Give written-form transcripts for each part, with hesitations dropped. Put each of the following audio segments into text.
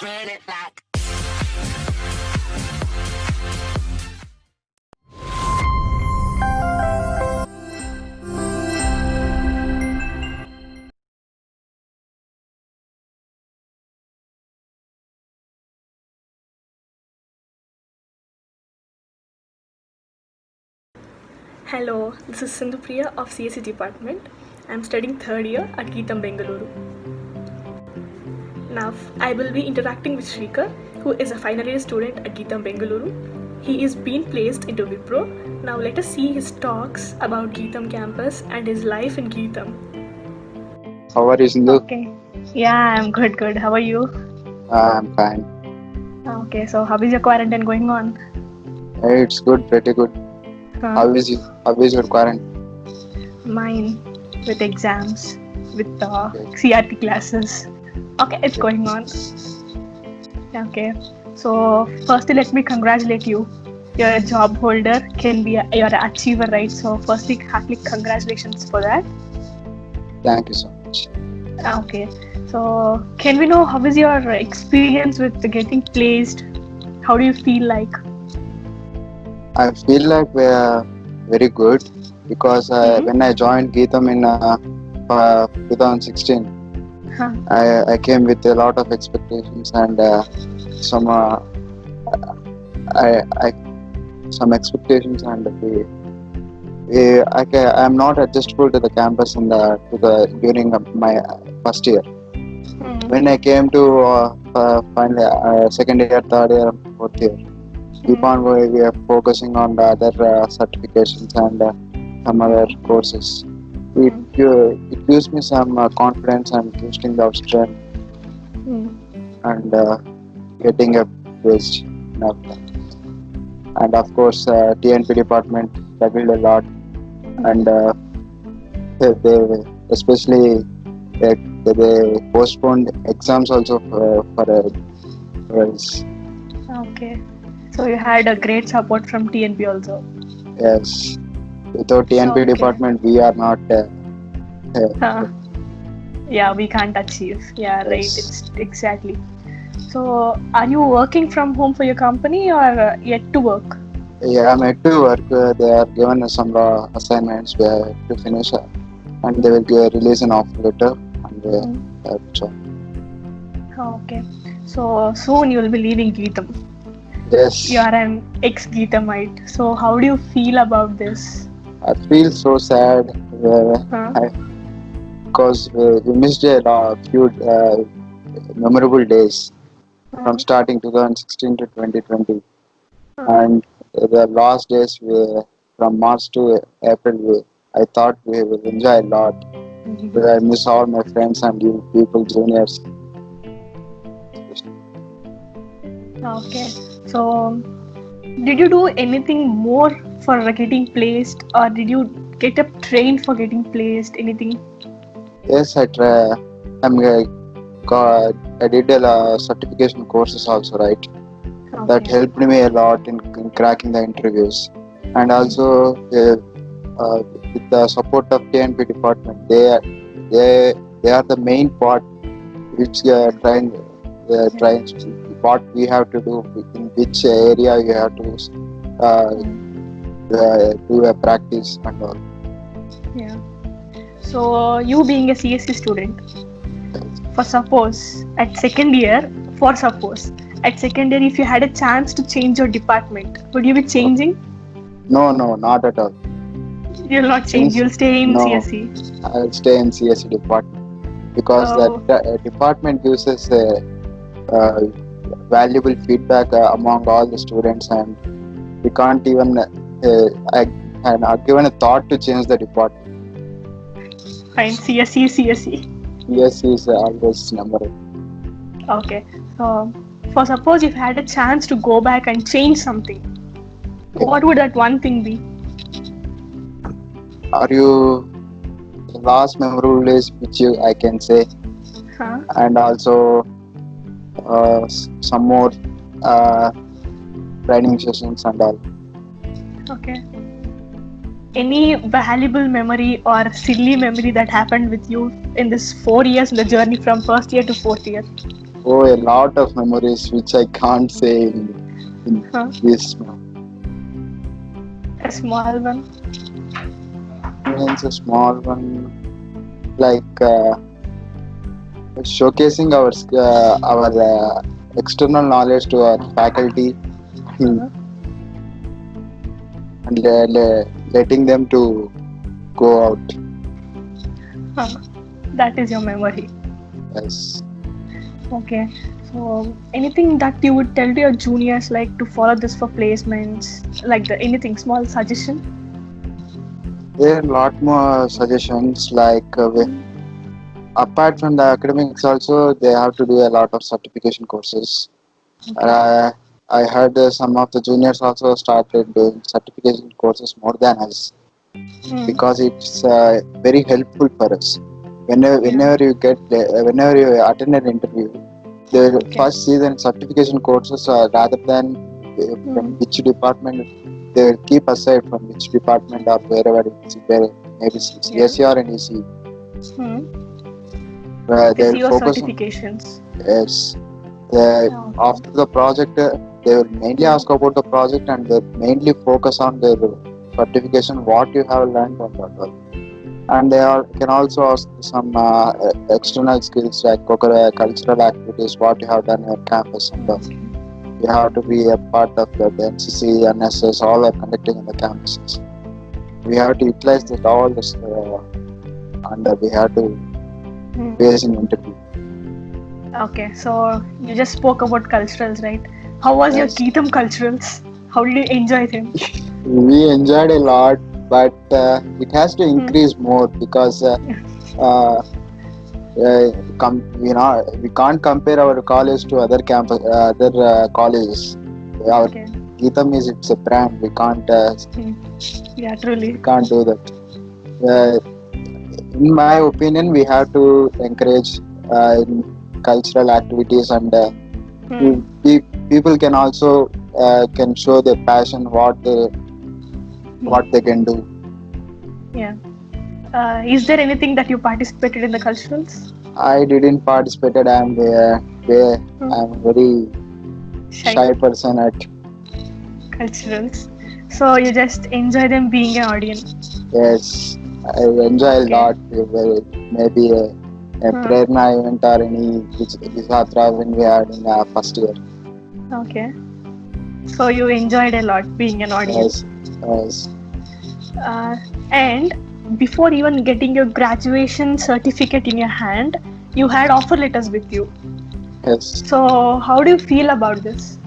Run it back. Hello, this is Sindhupriya of CSE department. I am studying third year at Geetham Bengaluru. Now, I will be interacting with Shrikar, who is a final year student at Geetham Bengaluru. He is being placed into Wipro. Now, let us see his talks about Geetham campus and his life in Geetham. How are you, Sindhu? Okay. Yeah, I'm good. How are you? I'm fine. Okay, so how is your quarantine going on? It's good, pretty good. How is your quarantine? Mine, with exams, with CRT classes. Okay, it's going on. Okay, so firstly, let me congratulate you. You're a job holder, you're an achiever, right? So firstly, heartily congratulations for that. Thank you so much. Okay, so can we know how is your experience with getting placed? How do you feel like? I feel like we're very good because when I joined Geetham in 2016, I came with a lot of expectations and some expectations, and I'm not adjustable to the campus during my first year. When I came to finally second year, third year, fourth year, keep on going, we are focusing on the other certifications and some other courses. It gives me some confidence and boosting the strength and getting a best. And of course, TNP department struggled a lot, and they especially they postponed exams also for a rise. Okay, so you had a great support from TNP also. Yes, without TNP department, we are not. Yeah, we can't achieve. Yeah, Yes. right. It's exactly. So, are you working from home for your company or yet to work? Yeah, I'm at to work. They are given us some assignments we have to finish, and they will release an offer letter, and we have to join. Okay. So soon you will be leaving Geetham. Yes. You are an ex-Geethamite. So how do you feel about this? I feel so sad because we missed a few memorable days from starting 2016 to 2020, and the last days from March to April. I thought we will enjoy a lot. But I miss all my friends and you people, juniors. Okay. So did you do anything more for getting placed, or did you get up trained for getting placed? Anything? Yes, I try. I did certification courses also, right? Okay. That helped me a lot in cracking the interviews, and also with the support of TNP department, they are the main part which trying what we have to do, in which area you have to do a practice and all. Yeah. So you being a CSC student, for suppose at second year, if you had a chance to change your department, would you be changing? No, not at all. You'll not change. You'll stay in CSE. I'll stay in CSE department because that department gives us valuable feedback among all the students, and we can't even I've given a thought to change the department. Fine, CSE. CSE is always number one. Okay, so for suppose if you had a chance to go back and change something, what would that one thing be? Are you the last memorable days which I can say, and also some more training sessions and all. Okay. Any valuable memory or silly memory that happened with you in this 4 years in the journey from first year to fourth year? Oh, a lot of memories which I can't say in Huh? this. A small one. Means a small one, like showcasing our external knowledge to our faculty Uh-huh. and letting them to go out. Huh. That is your memory. Yes. Okay. So anything that you would tell to your juniors, like to follow this for placements, like the anything small suggestion? There are a lot more suggestions like apart from the academics also they have to do a lot of certification courses. Okay. Uh, I heard some of the juniors also started doing certification courses more than us Mm. because it's very helpful for us. Yeah. Whenever you attend an interview, they will Okay. first see the certification courses rather than from Mm. which department they will keep aside from which department or wherever it's where maybe Yeah. CSE or an EC. Hmm. Okay. They will CO focus on certifications. yes. Yeah, After okay. the project, they will mainly Mm. ask about the project and they mainly focus on their certification, what you have learned on that. And can also ask some external skills like cultural activities, what you have done at campus, and Okay. you have to be a part of the NCC, NSS, all are conducting in the campuses. We have to utilize that all this, and we have to Hmm. face an interview. Okay. So you just spoke about culturals, right? How was your Yes. Geetham culturals? How did you enjoy them? We enjoyed a lot, but it has to Hmm. increase more because uh, we can't compare our college to other colleges. Our Okay. Geetham it's a brand. Hmm. Yeah, truly. We can't do that. Uh, in my opinion, we have to encourage in cultural activities and Hmm. people can also can show their passion, what they can do. Yeah. Is there anything that you participated in the culturals? I didn't participate. Hmm. I'm very Shy shy person at culturals. So you just enjoy them being an audience. yes. I enjoy a Okay. lot. Maybe a Hmm. Prerna event or any Vijatra when we had in first year. Okay. So you enjoyed a lot being an audience. Yes, yes, Uh, and before even getting your graduation certificate in your hand, you had offer letters with you. yes. So how do you feel about this?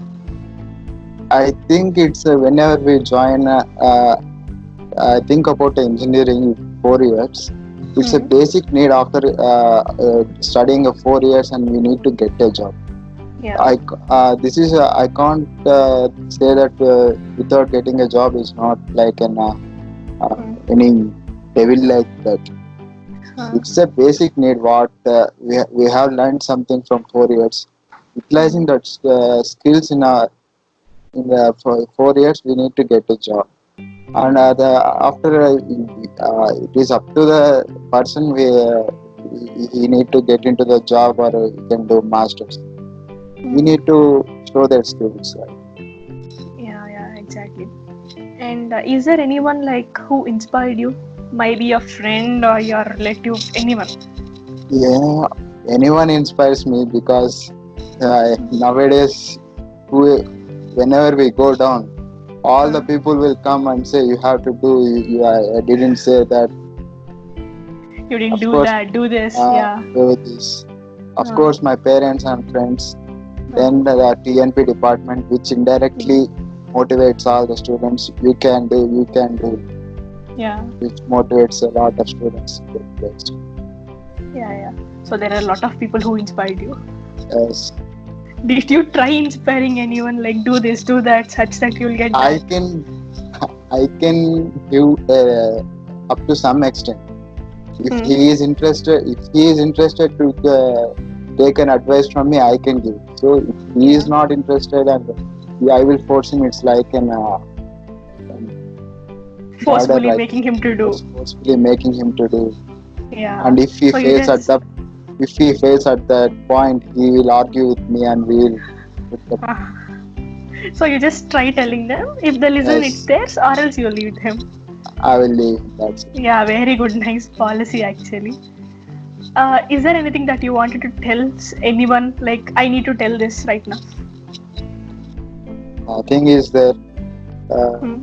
I think it's whenever we join. I think about engineering 4 years. It's a Hmm. basic need after studying 4 years, and we need to get a job. Yeah. This is I can't say that without getting a job is not like Hmm. any devil like that. Huh. It's a basic need. What we have learned something from 4 years. Hmm. Utilizing that skills in the for 4 years, we need to get a job. And after it is up to the person he need to get into the job or he can do masters. We Hmm. need to show their skills. Yeah, yeah, exactly. And is there anyone like who inspired you? Maybe a friend or your relative, anyone? Yeah, anyone inspires me because nowadays, whenever we go down, all the Uh, people will come and say you have to do. I didn't say that. you didn't Of do course, that, do this, yeah. do this. Of Uh, course, my parents and friends. uh, Then the TNP department, which indirectly motivates all the students. You can do, yeah, which motivates a lot of students to get placed. yeah, yeah. So there are a lot of people who inspired you. Yes, Did you try inspiring anyone like do this, do that, such that you'll get I that? can I can give up to some extent. Hmm. If he is interested to take an advice from me, I can give. So if he is Yeah. not interested, and I will force him. It's like an murder, Forcefully right? making him to do. Forcefully making him to do. Yeah. And if he So you fails at just. the if he fails at that point, he will argue with me and we will. With the, So you just try telling them. If they listen, it's yes, theirs, or else you leave them. I will leave. That's it. Yeah, very good, nice policy actually. Is there anything that you wanted to tell anyone? Like, I need to tell this right now. Thing is that uh, Hmm.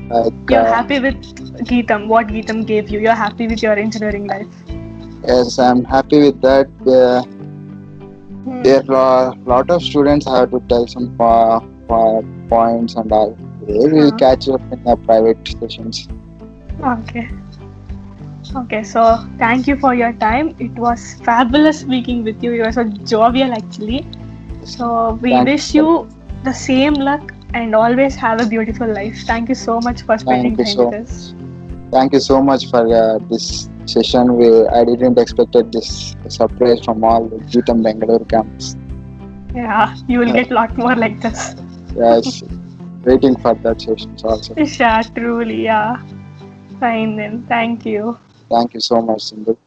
like You're happy with Geetam, what Geetam gave you. You're happy with your engineering life. yes, I'm happy with that. Hmm. There are lot of students have to tell some points and all. They will catch up in the private sessions. Okay. Okay, so thank you for your time. It was fabulous speaking with you. You were so jovial actually. So we Thank wish you. you the same luck and always have a beautiful life. Thank you so much for spending Thank you time so with us. Thank you so much for this session. I didn't expected this surprise from all the Geetam Bangalore campus. Yeah, you will get a lot more like this. Yes, waiting for that sessions also. Yeah, truly, yeah. Fine then. Thank you. Thank you so much, Sindhu.